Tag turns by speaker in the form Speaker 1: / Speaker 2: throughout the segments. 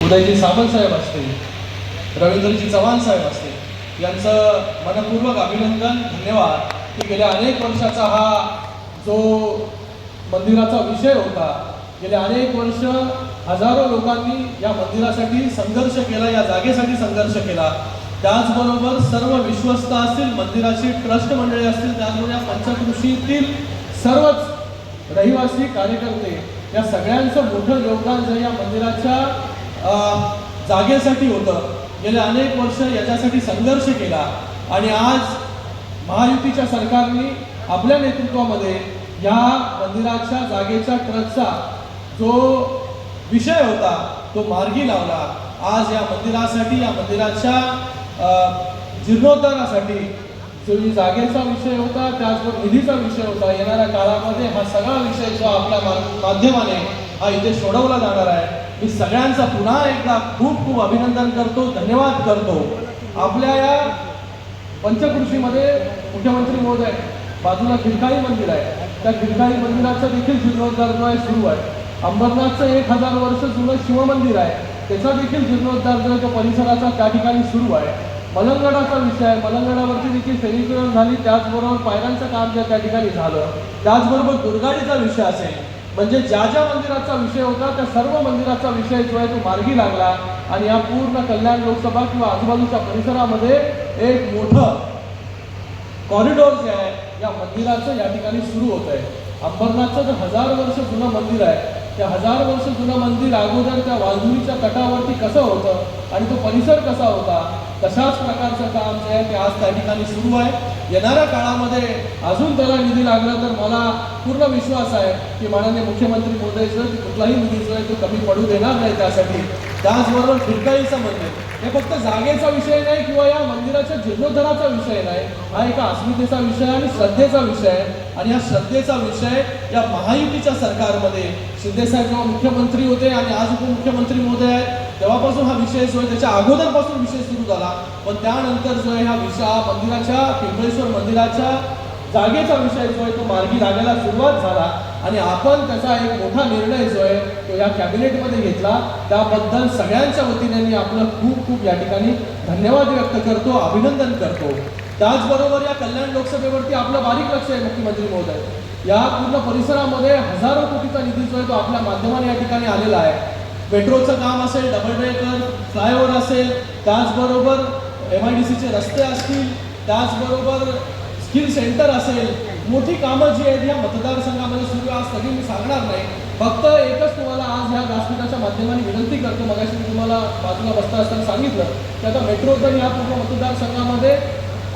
Speaker 1: उदयजी सामंत साहेब असतील, रवींद्रजी चव्हाण साहेब असतील, यांचं मनपूर्वक अभिनंदन, धन्यवाद की गेल्या अनेक वर्षाचा हा जो मंदिराचा विषय होता, गेले अनेक वर्ष हजारो लोकांनी या मंदिरासाठी संघर्ष केला, या जागेसाठी संघर्ष केला. त्याचबरोबर सर्व विश्वस्त असतील, मंदिराची ट्रस्ट मंडळी असतील, त्याचबरोबर या पंचकृषीतील सर्वच रहिवासी कार्यकर्ते, या सगळ्यांचं मोठं योगदान जे या मंदिराच्या जागेसाठी होतं. गेले अनेक वर्ष याच्यासाठी संघर्ष केला आणि आज महायुतीच्या सरकारने आपल्या नेतृत्वामध्ये या मंदिराच्या जागेच्या ट्रस्टचा जो विषय होता तो मार्गी लावला. आज या मंदिरासाठी, या मंदिराच्या जीर्णोद्धारासाठी जो जागेचा विषय होता, त्याचबरोबर निधीचा विषय होता, येणाऱ्या काळामध्ये हा सगळा विषय जो आपल्या माध्यमाने हा इथे सोडवला जाणार आहे. मी सगळ्यांचा पुन्हा एकदा खूप खूप अभिनंदन करतो, धन्यवाद करतो. आपल्या या पंचकृषीमध्ये मुख्यमंत्री महोदय बाजूला खिडकाळी मंदिर आहे, त्या खिडकाळी मंदिराचं देखील जीर्णोद्धार जो आहे सुरू आहे. अंबरनाथचं 1000 वर्ष जुनं शिवमंदिर आहे, त्याचा देखील जीर्णोद्धार जो आहे तो परिसराचा त्या ठिकाणी सुरू आहे. मलंगडाचा विषय आहे, मलंगडावरची देखील फेरीकरण झाली, त्याचबरोबर पायऱ्यांचं काम त्या ठिकाणी झालं. त्याचबरोबर दुर्गाडीचा विषय असेल, म्हणजे ज्या ज्या मंदिराचा विषय होता त्या सर्व मंदिराचा विषय जो आहे तो मार्गी लागला आणि या पूर्ण कल्याण लोकसभा किंवा आजूबाजूच्या परिसरामध्ये एक मोठं कॉरिडॉर जे आहे या मंदिराचं या ठिकाणी सुरू होत आहे. अंबरनाथचं जे 1000 वर्ष जुनं मंदिर आहे, त्या 1000 वर्ष जुनं मंदिर अगोदर त्या वालधुरीच्या तटावरती कसं होतं आणि तो परिसर कसा होता, तशाच प्रकारचं काम जे आहे ते आज त्या ठिकाणी सुरू आहे. येणाऱ्या काळामध्ये अजून त्याला निधी लागला तर मला पूर्ण विश्वास आहे की माननीय मुख्यमंत्री महोदय जो कुठलाही निधी जो आहे तो कमी पडू देणार नाही त्यासाठी. त्याचबरोबर खिडकाळीचं मंदिर हे फक्त जागेचा विषय नाही किंवा या मंदिराच्या जीर्णोद्धाराचा विषय नाही, हा एका अस्मितेचा विषय आणि श्रद्धेचा विषय आहे. आणि या श्रद्धेचा विषय या महायुतीच्या सरकारमध्ये शिंदेसाहेब जेव्हा मुख्यमंत्री होते आणि आज उपमुख्यमंत्री महोदय आहेत तेव्हापासून हा विषय जो आहे, त्याच्या अगोदरपासून विषय सुरू झाला, पण त्यानंतर जो आहे हा विषय मंदिराच्या पिंपळेश्वर मंदिराच्या जागेचा विषय जो आहे तो मार्गी लागायला सुरुवात झाला आणि आपण त्याचा एक मोठा निर्णय जो आहे तो या कॅबिनेटमध्ये घेतला. त्याबद्दल सगळ्यांच्या वतीने मी आपलं खूप खूप या ठिकाणी धन्यवाद व्यक्त करतो, अभिनंदन करतो. त्याचबरोबर या कल्याण लोकसभेवरती आपलं बारीक लक्ष आहे मुख्यमंत्री महोदय. या पूर्ण परिसरामध्ये हजारो कोटीचा निधी जो आहे तो आपल्या माध्यमाने या ठिकाणी आलेला आहे. मेट्रोचं काम असेल, डबल डेकर फ्लायओव्हर असेल, त्याचबरोबर MIDCचे रस्ते असतील, त्याचबरोबर स्किल सेंटर असेल, मोठी कामं जी आहेत या मतदारसंघामध्ये सुरू आज सगळी मी सांगणार नाही. फक्त एकच तुम्हाला आज ह्या व्यासपीठाच्या माध्यमाने विनंती करतो, मगाशी मी तुम्हाला बाजूला बसता असताना सांगितलं की आता मेट्रो तर या पूर्ण मतदारसंघामध्ये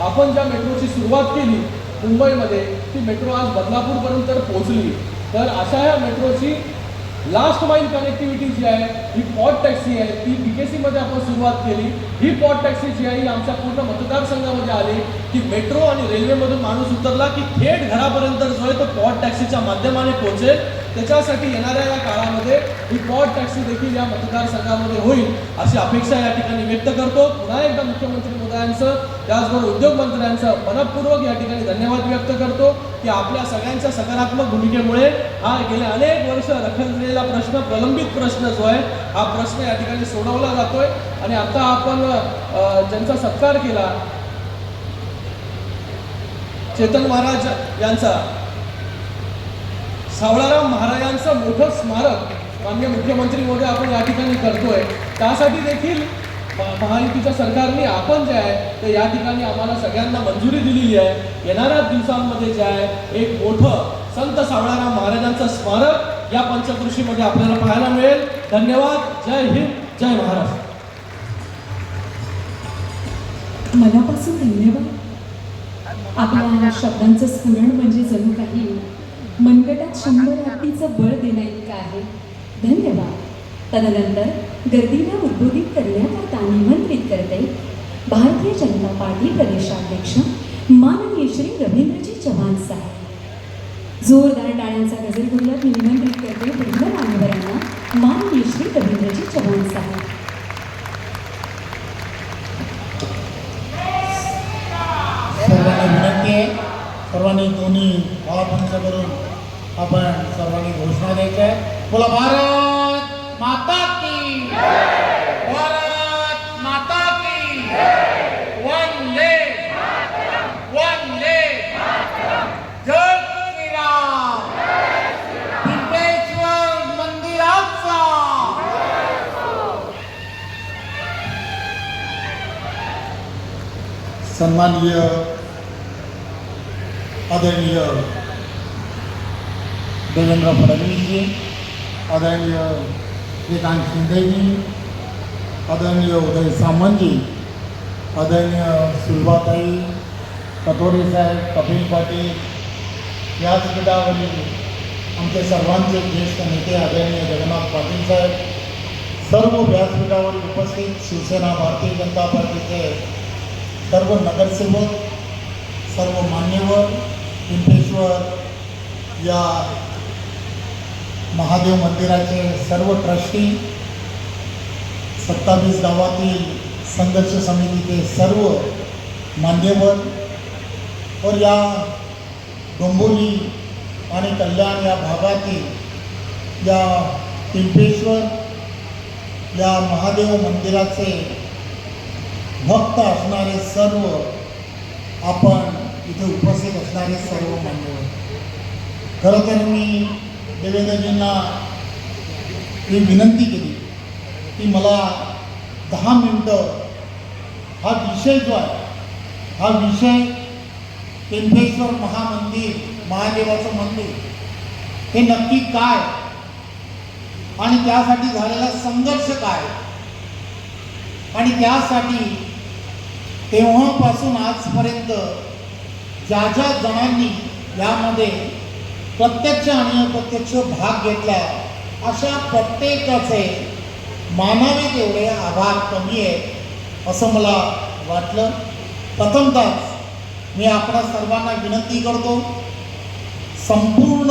Speaker 1: आपण ज्या मेट्रोची सुरुवात केली मुंबईमध्ये, ती मेट्रो आज बदलापूरपर्यंत पोहोचली. तर अशा ह्या मेट्रोची लास्ट माईल कनेक्टिव्हिटी जी आहे ही पॉड टॅक्सी आहे, ती BKC मध्ये आपण सुरुवात केली. ही पॉड टॅक्सी जी आहे ही आमच्या पूर्ण मतदारसंघामध्ये आली की मेट्रो आणि रेल्वेमधून माणूस उतरला की थेट घरापर्यंत जो आहे तो पॉड टॅक्सीच्या माध्यमाने पोहोचेल. त्याच्यासाठी येणाऱ्या या काळामध्ये ही पॉड टॅक्सी देखील या मतदारसंघामध्ये होईल अशी अपेक्षा या ठिकाणी व्यक्त करतो. पुन्हा एकदा मुख्यमंत्री महोदयांचं त्याचबरोबर उद्योग मंत्र्यांचं मनपूर्वक या ठिकाणी धन्यवाद व्यक्त करतो की आपल्या सगळ्यांच्या सकारात्मक भूमिकेमुळे हा गेले अनेक वर्ष रखडलेला प्रश्न, प्रलंबित प्रश्न जो आहे हा प्रश्न या ठिकाणी सोडवला जातोय. आणि आता आपण ज्यांचा सत्कार केला चेतन महाराज यांचा, सावळाराम महाराजांचं मोठं स्मारक माननीय मुख्यमंत्री महोदय आपण या ठिकाणी करतोय. त्यासाठी देखील महायुतीच्या सरकारने आपण जे आहे ते या ठिकाणी आम्हाला सगळ्यांना मंजुरी दिलेली आहे. येणाऱ्या दिवसांमध्ये जे आहे एक मोठं संत सावळाराम महाराजांचं स्मारक या पंचकृषीमध्ये आपल्याला पाहायला मिळेल. धन्यवाद. जय हिंद, जय महाराष्ट्र.
Speaker 2: मनापासून धन्यवाद. आपल्या शब्दांचं स्फुरण म्हणजे जणू काही मनगटात 100 हत्तीचं बळ देण्याइतकं आहे. धन्यवाद. तदनंतर गर्दीला उद्बोधित करण्याकरता निमंत्रित करते भारतीय जनता पार्टी प्रदेशाध्यक्ष माननीय श्री रवींद्रजी चव्हाण साहेब. जोरदार टाळ्यांचा गजर करूयात. मी निमंत्रित करते पुढील मान्यवरांना माननीय श्री रवींद्रजी चव्हाण साहेब.
Speaker 3: सर्वांना विनंती आहे, सर्वांनी दोन्ही भाव मंच करून आपण सर्वांनी घोषणा द्यायची आहे. बोला भारत माता की सन्माननीय आदरणीय देवेंद्र फडणवीसजी, आदरणीय श्रीकांत शिंदेजी, आदरणीय उदय सामंतजी, आदरणीय सुलभाताई कटोरे साहेब, कपिल पाटील, व्यासपीठावरील आमचे सर्वांचे ज्येष्ठ नेते आदरणीय जगन्नाथ पाटील साहेब, सर्व व्यासपीठावर उपस्थित शिवसेना भारतीय जनता पार्टीचे सर्व नगरसेवक, सर्व मान्यवर, पिंपेश्वर या महादेव मंदिराचे सर्व ट्रस्टी, 27 गावातील संघर्ष समितीचे सर्व मान्यवर और या डोंबिवली आणि कल्याण या भागातील या पिंपेश्वर या महादेव मंदिराचे भक्त असणारे सर्व आपण इथे उपस्थित असणारे सर्व मान्यवर, खरं तर मी देवेंद्रजींना ही विनंती केली की मला 10 मिनटं हा विषय जो आहे हा विषय पिंपेश्वर महामंदिर, महादेवाचं मंदिर हे नक्की काय आणि त्यासाठी झालेला संघर्ष काय आणि त्यासाठी तेव्हापासून आजपर्यंत ज्या ज्या जणांनी यामध्ये प्रत्यक्ष आणि अप्रत्यक्ष भाग घेतला अशा प्रत्येकाचे मानावे तेवढे आभार कमी आहेत असं मला वाटलं. प्रथमतः मी आपणा सर्वांना विनंती करतो, संपूर्ण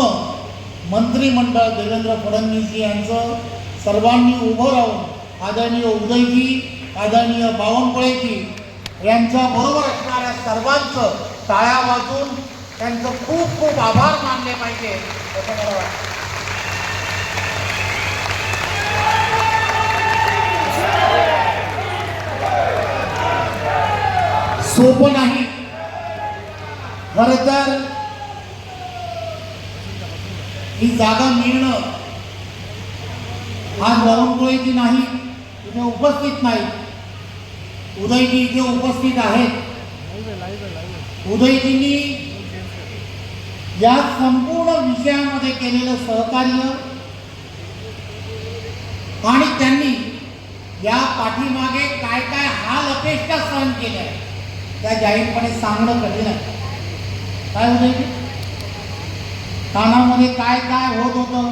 Speaker 3: मंत्रिमंडळ देवेंद्र फडणवीसजी यांचं सर्वांनी उभं राहून आदरणीय उदयजी, आदरणीय बावनकुळेजी यांच्याबरोबर असणाऱ्या सर्वांचं टाळ्या वाजवून त्यांचं खूप खूप आभार मानले पाहिजे असं मला वाटतं. सोपं नाही खरं तर ही जागा मिळणं. आज बावनकुळेजी नाही इथे उपस्थित नाही, उदयजी इथे उपस्थित आहेत. उदयजींनी या संपूर्ण विषयामध्ये केलेलं सहकार्य आणि त्यांनी या पाठीमागे काय काय हाल अपेक्षा सहन केल्या त्या जाहीरपणे सांगणं कठीण आहे. काय उदयजी, कानामध्ये काय काय होत होतं,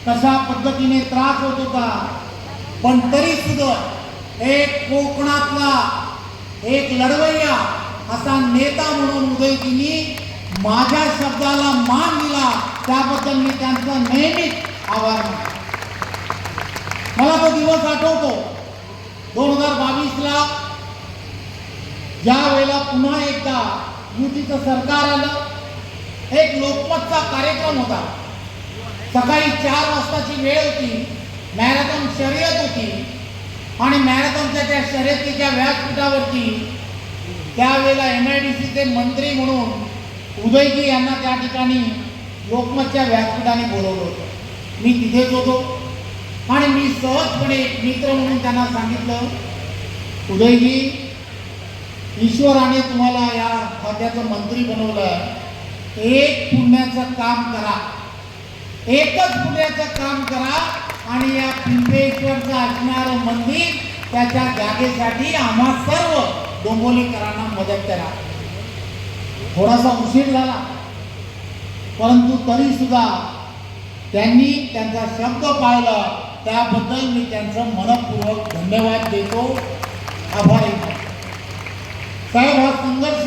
Speaker 3: कशा पद्धतीने त्रास होत होता, पण तरी सुद्धा एक कोकणातला एक लढवय्या असा नेता म्हणून उदयजींनी माझ्या शब्दाला मान दिला, त्याबद्दल मी त्यांचा नेहमीच आभार मानतो. मला तो दिवस आठवतो 2022ला ज्या वेळेला पुन्हा एकदा युतीचं सरकार आलं. एक लोकमतचा कार्यक्रम होता, सकाळी 4 वाजताची वेळ होती, मॅरेथॉन शर्यत होती आणि मॅरेथॉनच्या त्या शर्यतीच्या व्यासपीठावरती त्यावेळेला MIDCचे मंत्री म्हणून उदयजी यांना त्या ठिकाणी लोकमतच्या व्यासपीठाने बोलवलं होतं. मी तिथेच होतो आणि मी सहजपणे एक मित्र म्हणून त्यांना सांगितलं, उदयजी, ईश्वराने तुम्हाला या खात्याचं मंत्री बनवलं, एक पुण्याचं काम करा, एकच पुण्याचं काम करा आणि या पिंपेश्वरचं असणारं मंदिर त्याच्या जागेसाठी आम्हा सर्व डोंबिवलीकरांना मदत करा. थोडासा उशीर झाला, परंतु तरी सुद्धा त्यांनी त्यांचा शब्द पाळला, त्याबद्दल मी त्यांचं मनपूर्वक धन्यवाद देतो, आभारी आहे. साहेब, हा संघर्ष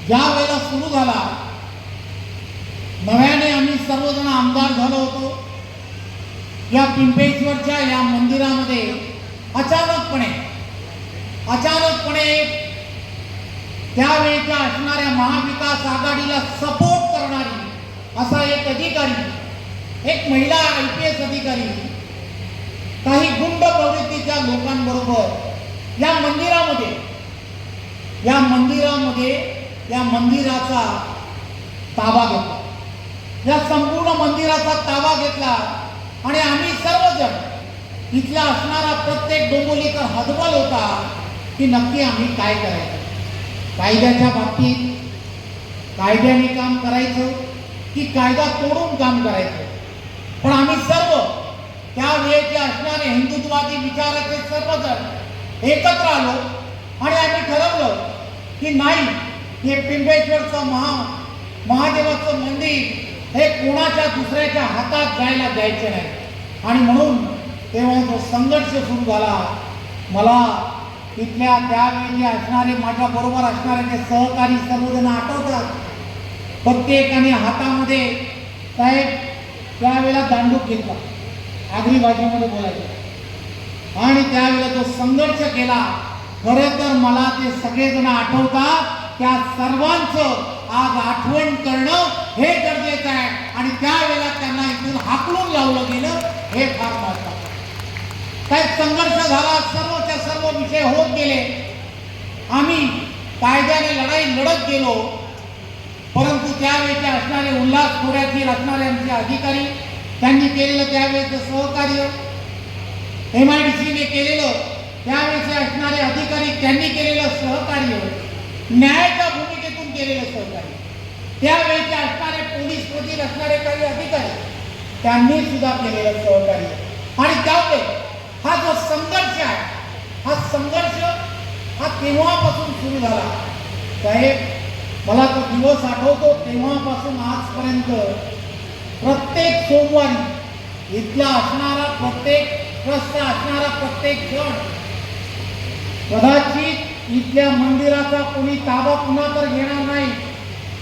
Speaker 3: ज्या वेळेला सुरू झाला, नव्याने आम्ही सर्वजण आमदार झालो होतो. या पिंपेश्वरच्या या मंदिरामध्ये अचानकपणे त्यावेळेच्या असणाऱ्या महाविकास आघाडीला सपोर्ट करणारी असा एक अधिकारी, एक महिला IPS अधिकारी काही गुंड प्रवृत्तीच्या लोकांबरोबर या मंदिराचा ताबा घेतला. या संपूर्ण मंदिराचा ताबा घेतला आणि आम्ही सर्वजण इथला असणारा प्रत्येक डोंबिवलीकर हतबल होता की नक्की आम्ही काय करायचं. कायद्याच्या बाबतीत कायद्याने काम करायचं की कायदा तोडून काम करायचं. पण आम्ही सर्व त्यावेळेचे असणारे हिंदुत्ववादी विचाराचे सर्वजण एकत्र आलो आणि आम्ही ठरवलं की नाही, हे पिंपेश्वरचं महादेवाचं मंदिर हे कोणाच्या दुसऱ्याच्या हातात जायला द्यायचे नाही. आणि म्हणून तेव्हा जो संघर्ष सुरू झाला, मला तिथल्या त्यावेळी असणारे माझ्या बरोबर असणारे ते सहकारी सर्वजण आठवतात. प्रत्येकाने हातामध्ये साहेब त्यावेळेला दांडूक घेतला, आगरी भाषेमध्ये बोलायचं, आणि त्यावेळेला तो संघर्ष केला. खरं तर मला ते सगळेजण आठवतात. त्या सर्वांचं आज आठवण करणं हे गरजेचं आहे आणि त्यावेळेला त्यांना इथून हाकलून लावलं गेलं हे फार महत्त्वाचं. काय संघर्ष झाला, सर्वच्या सर्व विषय होत गेले. आम्ही कायद्याने लढाई लढत गेलो. परंतु त्यावेळेचे असणारे उल्हास खोऱ्यातील असणारे आमचे अधिकारी, त्यांनी केलेलं त्यावेळेचं सहकार्य, MIDCने केलेलं त्यावेळेचे असणारे अधिकारी त्यांनी केलेलं सहकार्य, न्यायाच्या भूमिकेतून केलेलं सहकार्य, त्यावेळेचे असणारे पोलीस मधील असणारे काही अधिकारी त्यांनी सुद्धा केलेलं सहकार्य. आणि त्यामुळे हा जो संघर्ष आहे, हा संघर्ष हा तेव्हापासून सुरू झाला. साहेब, मला तो दिवस आठवतो. तेव्हापासून आजपर्यंत प्रत्येक सोमवारी इथला असणारा प्रत्येक ट्रस्टचा असणारा प्रत्येक जण, कदाचित इथल्या मंदिराचा कोणी ताबा पुन्हा तर घेणार नाही,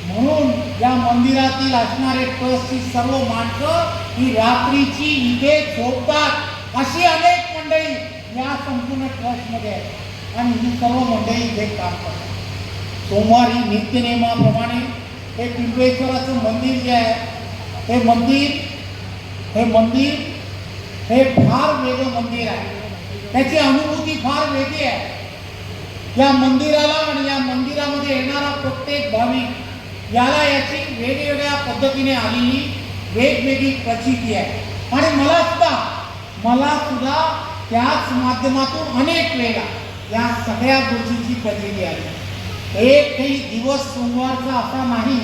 Speaker 3: म्हणून या मंदिरातील असणारे ट्रस्टची सर्व माणसं ही रात्रीची इथे झोपतात. अशी अनेक मंडळी या संपूर्ण ट्रस्टमध्ये आहेत आणि ही सर्व मंडळी इथे काम करतात. सोमवारी नित्यनेमाप्रमाणे हे पिंपेश्वराचं मंदिर जे आहे, हे मंदिर हे फार वेगळं मंदिर आहे. त्याची अनुभूती फार वेगळी आहे. या मंदिराला आणि या मंदिरामध्ये येणारा प्रत्येक भाविक याला याची वेगवेगळ्या पद्धतीने आलेली वेगवेगळी प्रचिती आहे. आणि मला सुद्धा त्याच माध्यमातून अनेक वेळा या सगळ्या गोष्टींची प्रचिती आली. एकही दिवस सोमवारचा असा नाही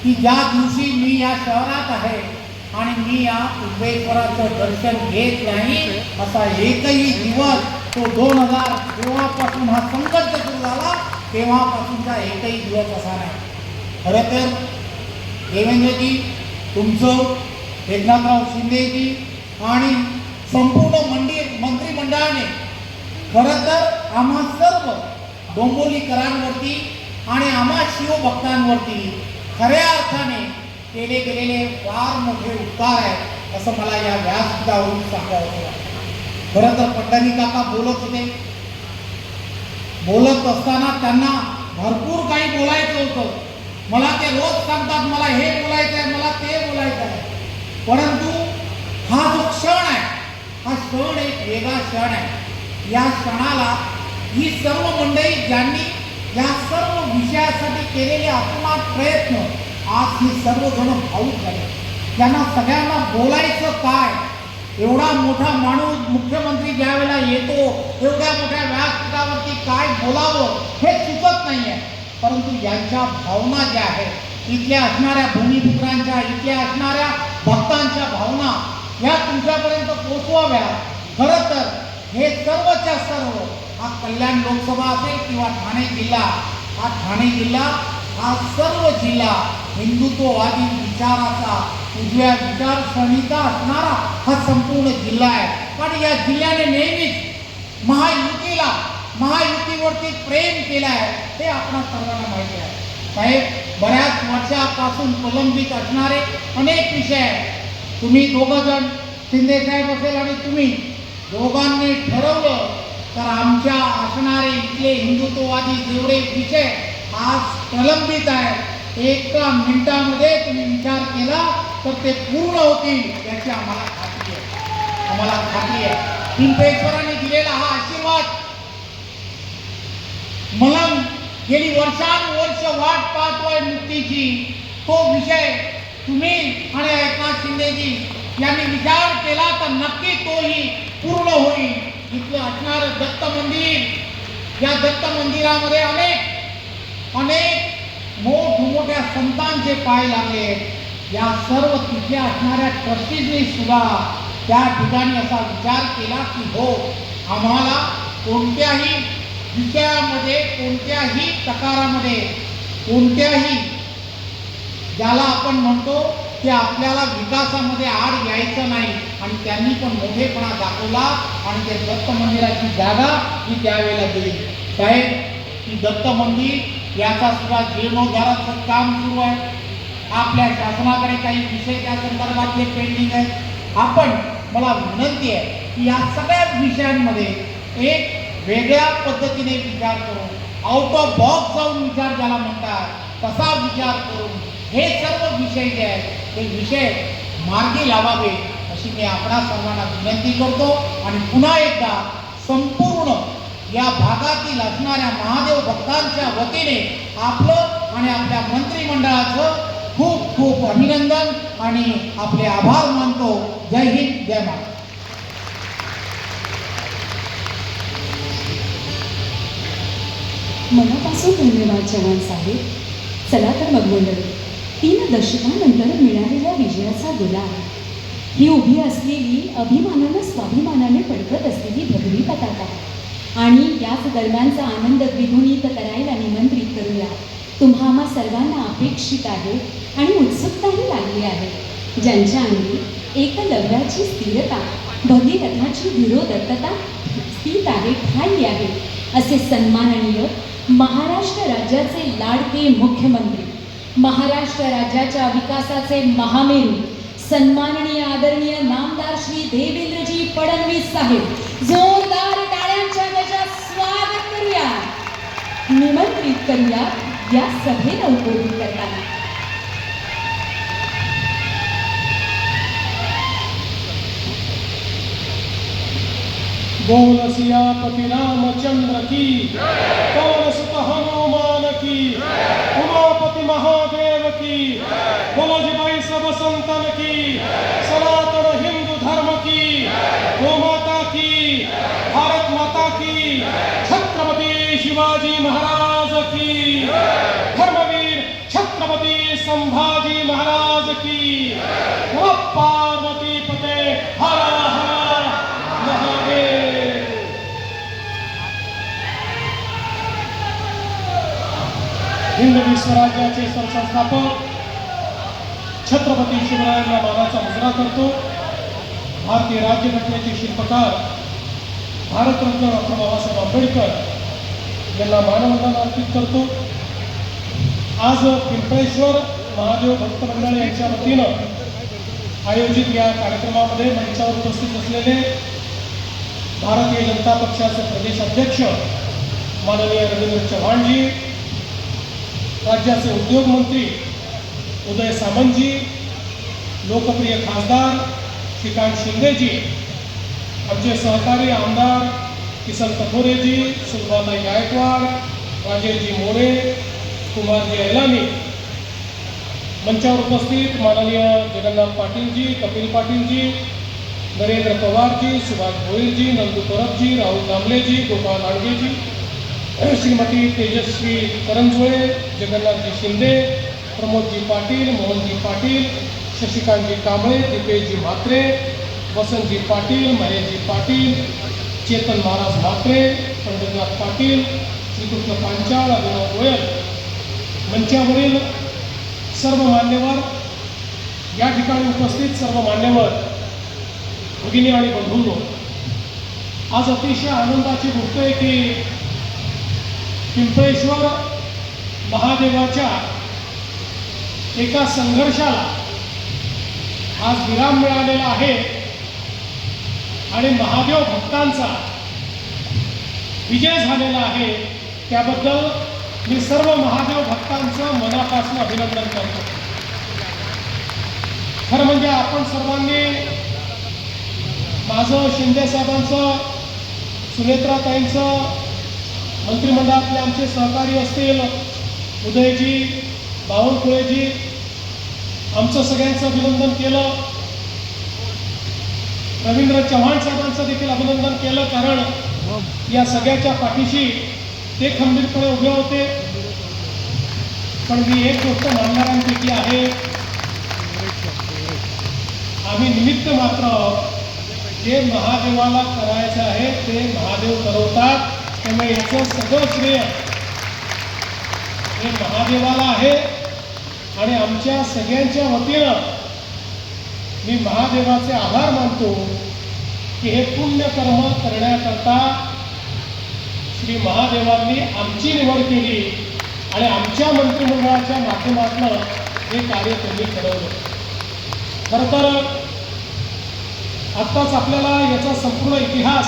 Speaker 3: की ज्या दिवशी मी या शहरात आहे आणि मी या पिंपेश्वराचं दर्शन घेत नाही, असा एकही दिवस तो 2000 जेव्हापासून हा संघर्ष सुरू झाला तेव्हापासूनचा एकही दिवस असा नाही. खरं तर देवेंद्रजी, तुमचं, एकनाथराव शिंदेजी आणि संपूर्ण मंत्रिमंडळाने खरं तर आम्हा सर्व डोंबिवलीकरांवरती आणि आम्हा शिवभक्तांवरती खऱ्या अर्थाने केले गेलेले फार मोठे उपकार आहेत असं मला या व्यासपीठावरून सांगावं वाटतं. खरं तर पंढरी काका बोलत होते. बोलत असताना त्यांना भरपूर काही बोलायचं होतं. मला ते रोज सांगतात, मला हे बोलायचं आहे, मला ते बोलायचं आहे. परंतु हा जो क्षण आहे, हा क्षण एक वेगळा क्षण आहे. या क्षणाला ही सर्व मंडळी ज्यांनी या सर्व विषयासाठी केलेले अतोनात प्रयत्न, आज ही सर्वजण भावूक झाले. त्यांना सगळ्यांना बोलायचं काय, एवढा मोठा माणूस मुख्यमंत्री ज्या वेळेला येतो एवढ्या मोठ्या व्यासपीठावरती काय बोलावं हे सुचत नाही आहे. परंतु यांच्या भावना ज्या आहेत, इथल्या असणाऱ्या भूमिपुत्रांच्या, इथल्या असणाऱ्या भक्तांच्या भावना या तुमच्यापर्यंत पोचवाव्या. खरं तर हे सर्वच्या सर्व, हा कल्याण लोकसभा असेल किंवा ठाणे जिल्हा, हा ठाणे जिल्हा हा सर्व जिल्हा हिंदुत्ववादी विचाराचा, उजव्या विचारसरणीचा असणारा हा संपूर्ण जिल्हा आहे. आणि या जिल्ह्याने नेहमीच महायुतीवरती प्रेम केलं आहे हे आपणा सर्वांना माहिती आहे. साहेब, बऱ्याच वर्षापासून प्रलंबित असणारे अनेक विषय आहेत. तुम्ही दोघं जण, शिंदे साहेब असेल आणि तुम्ही दोघांनी ठरवलं तर आमच्या असणारे इथले हिंदुत्ववादी जेवढे विषय आज प्रलंबित आहेत, एका मिनिटामध्ये तुम्ही विचार केला तर ते पूर्ण होतील याची आम्हाला खात्री आहे. पिंपेश्वरांनी दिलेला हा आशीर्वाद, मला गेली वर्षानुवर्ष वाट पाहतोय मुक्तीची, तो विषय तुम्ही आणि एकनाथ शिंदेजी यांनी विचार केला तर नक्की तोही पूर्ण होईल. इथलं असणारं दत्त मंदिर, या दत्त मंदिरामध्ये अनेक अनेक मोठमोठ्या संतांचे पाय लागले. या सर्व तिथे असणाऱ्या ट्रस्टीजनी सुद्धा त्या ठिकाणी असा विचार केला की हो, आम्हाला कोणत्याही विषयामध्ये, कोणत्याही प्रकारामध्ये, कोणत्याही ज्याला आपण म्हणतो ते आपल्याला विकासामध्ये आड यायचं नाही. आणि त्यांनी पण मोठेपणा दाखवला आणि ते दत्त मंदिराची जागा ही त्यावेळेला दिली. साहेब, ही दत्त मंदिर याचा सुद्धा जीर्णोद्धाराचं काम सुरू आहे. आपल्या शासनाकडे काही विषय त्या संदर्भातले पेंडिंग आहेत. आपण, मला विनंती आहे की या सगळ्या विषयांमध्ये एक वेगळ्या पद्धतीने विचार करून, आउट ऑफ बॉक्स जाऊन विचार ज्याला म्हणतात तसा विचार करून हे सर्व विषय जे आहेत ते विषय मार्गी लावावे अशी मी आपणा सर्वांना विनंती करतो. आणि पुन्हा एकदा संपूर्ण या भागातील असणाऱ्या महादेव भक्तांच्या वतीने आपलं आणि आपल्या मंत्रिमंडळाचं खूप खूप अभिनंदन आणि आपले आभार मानतो. जय हिंद, जय महाराष्ट्र.
Speaker 2: मनापासून धन्यवाद चव्हाण साहेब. चला तर मग मंडळी, 3 दशकांनंतर मिळालेल्या विजयाचा गुलाल, ही उभी असलेली अभिमानानं स्वाभिमानाने फडकत असलेली भगवी पताका आणि याच दरम्यानचा आनंद द्विगुणित करायला निमंत्रित करूया. तुम्हा आम्हा सर्वांना अपेक्षित आहे आणि उत्सुकताही लागली आहे. ज्यांच्या अंगी एकलव्याची स्थिरता, भगीरथाची धीरोदत्तता स्थित आहे, ठाई आहे, असे सन्माननीय महाराष्ट्र राज्याचे लाडके मुख्यमंत्री, महाराष्ट्र राज्याच्या विकासाचे महामेरू, सन्माननीय आदरणीय नामदार श्री देवेंद्रजी फडणवीस साहेब, जोरदार टाळ्यांच्या गजरात स्वागत करूया, निमंत्रित करूया या सभेला उद्बोधित करताना.
Speaker 1: बोल सियापति रामचंद्र की, पवन सुत हनुमान की, उमापति महादेव की, बोलो जी भाई सब संतन की, सनातन हिंदू धर्म की, गो माता की, भारत माता की, छत्रपति शिवाजी महाराज की, धर्मवीर छत्रपति संभाजी महाराज की, पार्वती पते हर हर महादेव. हिंदवी स्वराज्याचे सरसंस्थापक छत्रपती शिवरायांना मानाचा मुजरा करतो. भारतीय राज्यघटनेचे शिल्पकार भारतरत्न डॉक्टर बाबासाहेब आंबेडकर यांना मानवंदना अर्पित करतो. आज पिंपळेश्वर महादेव भक्त मंडळ यांच्या वतीनं आयोजित या कार्यक्रमामध्ये मंचावर उपस्थित असलेले भारतीय जनता पक्षाचे प्रदेश अध्यक्ष माननीय रवींद्र चव्हाणजी, राज्याचे उद्योग मंत्री उदय सामंतजी, लोकप्रिय खासदार श्रीकांत शिंदेजी, आमचे सहकारी आमदार किसन कथोरेजी, सुलभाताई गायकवाड, राजेशजी मोरे, कुमारजी ऐलानी, मंचावर उपस्थित माननीय जगन्नाथ पाटीलजी, कपिल पाटीलजी, नरेंद्र पवारजी, सुभाष भोईरजी, नंदू परबजी, राहुल दामलेजी, गोपाल आडगेजी, श्रीमती तेजस्वी करंजुळे, जगन्नाथजी शिंदे, प्रमोदजी पाटील, मोहनजी पाटील, शशिकांतजी कांबळे, दीपेशजी म्हात्रे, वसंतजी पाटील, महेशजी पाटील, चेतन महाराज म्हात्रे, पंडितनाथ पाटील, श्रीकृष्ण पांचाळ, अभिनव गोयल, मंचावरील सर्व मान्यवर, या ठिकाणी उपस्थित सर्व मान्यवर, भगिनी आणि बंधूंनो, आज अतिशय आनंदाची गोष्ट आहे की पिंपळेश्वर महादेवाच्या एका संघर्षाला आज विराम मिळालेला आहे आणि महादेव भक्तांचा विजय झालेला आहे. त्याबद्दल मी सर्व महादेव भक्तांचं मनापासून अभिनंदन करतो. खरं म्हणजे आपण सर्वांनी माझं, शिंदे साहेबांचं, सुनेत्राताईंचं, मंत्रिमंडळातले आमचे सहकारी असतील उदयजी, बावनकुळेजी, आमचं सगळ्यांचं अभिनंदन केलं. रवींद्र चव्हाण साहेबांचं देखील अभिनंदन केलं, कारण या सगळ्याच्या पाठीशी ते खंबीरपणे उभे होते.
Speaker 4: पण मी एक गोष्ट मानणाऱ्यांपैकी आहे, आम्ही निमित्त मात्र, जे महादेवाला करायचं आहे ते महादेव करवतात, त्यामुळे याचं सगळं श्रेय हे महादेवाला आहे. आणि आमच्या सगळ्यांच्या वतीनं मी महादेवाचे आभार मानतो की हे पुण्यकर्म करण्याकरता श्री महादेवांनी आमची निवड केली आणि आमच्या मंत्रिमंडळाच्या माध्यमातून हे कार्य त्यांनी ठरवलं. खरं तर आत्ताच आपल्याला याचा संपूर्ण इतिहास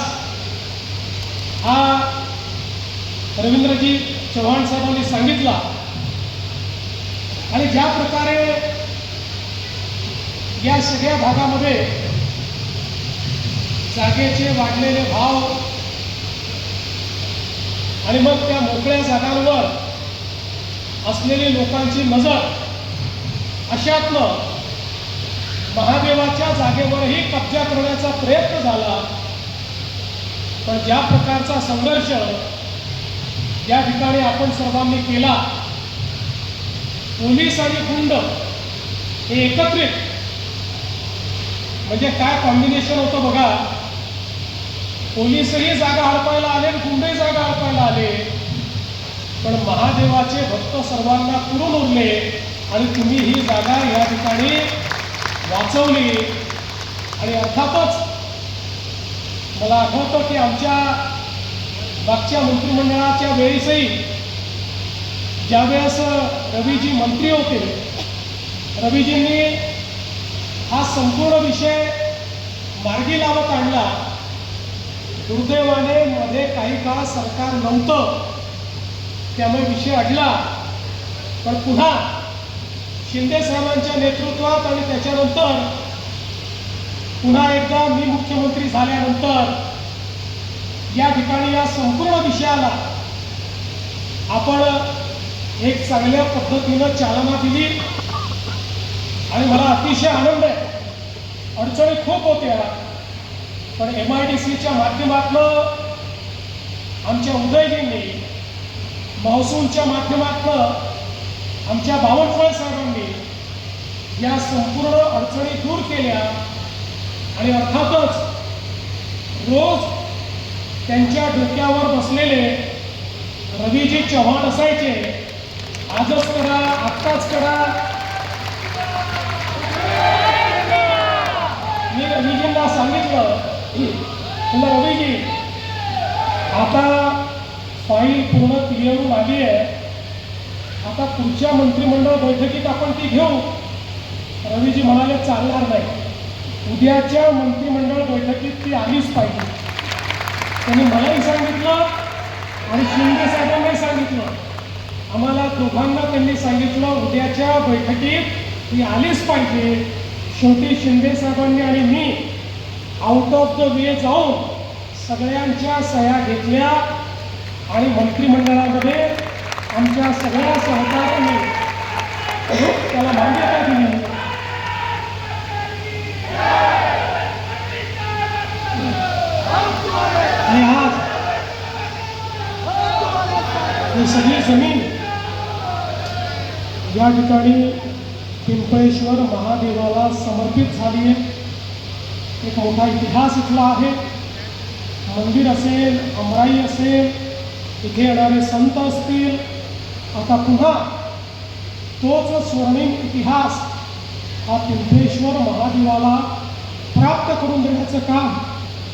Speaker 4: हा रवींद्रजी चव्हाण साहेबांनी सांगितला. आणि ज्या प्रकारे या सगळ्या भागामध्ये जागेचे वाढलेले भाव आणि मग त्या मोकळ्या जागांवर असलेली लोकांची नजर, अशातनं महादेवाच्या जागेवरही कब्जा करण्याचा प्रयत्न झाला. पण ज्या प्रकारचा संघर्ष या ठिकाणी आपण सर्वांनी केला, पोलीस आणि गुंड हे एकत्रित, म्हणजे काय कॉम्बिनेशन होतं बघा. पोलीसही जागा हडपायला आले आणि गुंडही जागा हडपायला आले, पण महादेवाचे भक्त सर्वांना पुरून उरले आणि तुम्ही ही जागा या ठिकाणी वाचवली. आणि अर्थातच मला आठवतं की आमच्या मागच्या मंत्रिमंडळाच्या वेळेसही ज्यावेळेस रवीजी मंत्री होते, रवीजींनी हा संपूर्ण विषय मार्गी लावत आणला. दुर्दैवाने मध्ये काही काळ सरकार नव्हतं, त्यामुळे विषय अडला. पण पुन्हा शिंदे साहेबांच्या नेतृत्वात आणि त्याच्यानंतर पुन्हा एकदा मी मुख्यमंत्री झाल्यानंतर या ठिकाणी या संपूर्ण विषयाला आपण एक चांगल्या पद्धतीनं चालना दिली. आणि मला अतिशय आनंद आहे. अडचणी खूप होत्या, पण MIDCच्या माध्यमातून आमच्या उदयजींनी, महसूलच्या माध्यमातून आमच्या बावनकुळे साहेबांनी या संपूर्ण अडचणी दूर केल्या. आणि अर्थातच रोज त्यांच्या डोक्यावर बसलेले रवीजी चव्हाण असायचे, आजच करा, आत्ताच करा. मी रवीजींना सांगितलं, तुला रवीजी आता फाईल पूर्ण क्लिअर होऊन आली आहे, आता पुढच्या मंत्रिमंडळ बैठकीत आपण ती घेऊ. रवीजी म्हणाले चालणार नाही, उद्याच्या मंत्रिमंडळ बैठकीत ती आलीच पाहिजे. त्यांनी मलाही सांगितलं आणि शिंदे साहेबांनाही सांगितलं. आम्हाला दोघांना त्यांनी सांगितलं उद्याच्या बैठकीत ती आलीच पाहिजे. शेवटी शिंदे साहेबांनी आणि me out of the way जाऊन सगळ्यांच्या सह्या घेतल्या आणि मंत्रिमंडळामध्ये आमच्या सगळ्या सहकाऱ्यांनी त्याला मान्यता दिली. आणि आज ही सगळी जमीन या ठिकाणी पिंपळेश्वर महादेवाला समर्पित झाली आहे. एक मोठा इतिहास इथला आहे. मंदिर असेल, अमराई असेल, इथे येणारे संत असतील, आता पुन्हा तोच स्वर्णिम इतिहास हा पिंपळेश्वर महादेवाला प्राप्त करून देण्याचं काम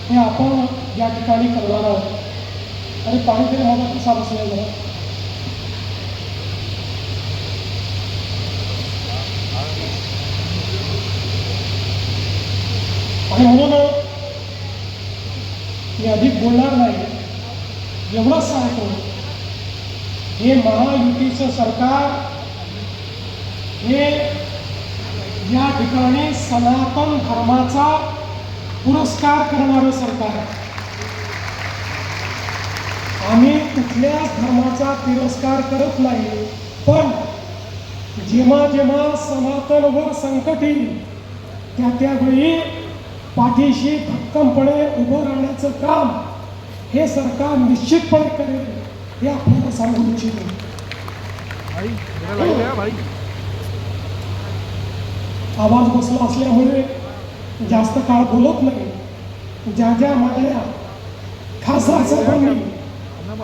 Speaker 4: हे आपण या ठिकाणी करणार आहोत. आणि पाणी तरी मला कसा बसला जरा. आणि म्हणून मी अधिक बोलणार नाही, एवढंच सांगतो, हे महायुतीचं सरकार हे या ठिकाणी सनातन धर्माचा पुरस्कार करणारं सरकार आहे. आम्ही कुठल्याच धर्माचा तिरस्कार करत नाही, पण जेव्हा जेव्हा सनातनवर संकट येईल त्या त्यावेळी पाठीशी भक्कमपणे उभं राहण्याचं काम हे सरकार निश्चितपणे करेल, हे आपल्याला सांगू इच्छितो. आवाज बसला असल्यामुळे जास्त काळ बोलत नाही. ज्या ज्या मागण्या खासदार साहेबांनी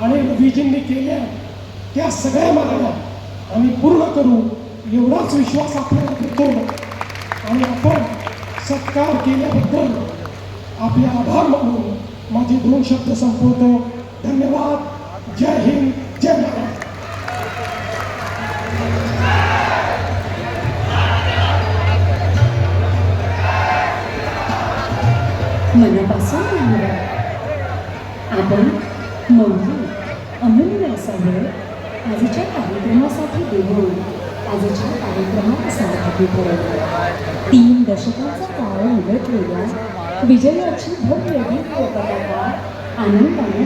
Speaker 4: आणि रवीजींनी केल्या त्या सगळ्या मागण्या आम्ही पूर्ण करू एवढाच विश्वास आपल्याला देतो. आणि आपण सत्कार केल्याबद्दल आपले आभार मानून माझे 2 शब्द संपवतो. धन्यवाद. जय हिंद, जय महाराष्ट्र.
Speaker 2: मनापासून धन्यवाद. आपण मौल्य अमूल्य असा वेळ आजच्या कार्यक्रमासाठी देऊन आजच्या कार्यक्रमात सहभागी ठरवला. 3 दशकांचा काळ उलटलेल्या विजयाची भव्य दिव्य पताका आनंदाने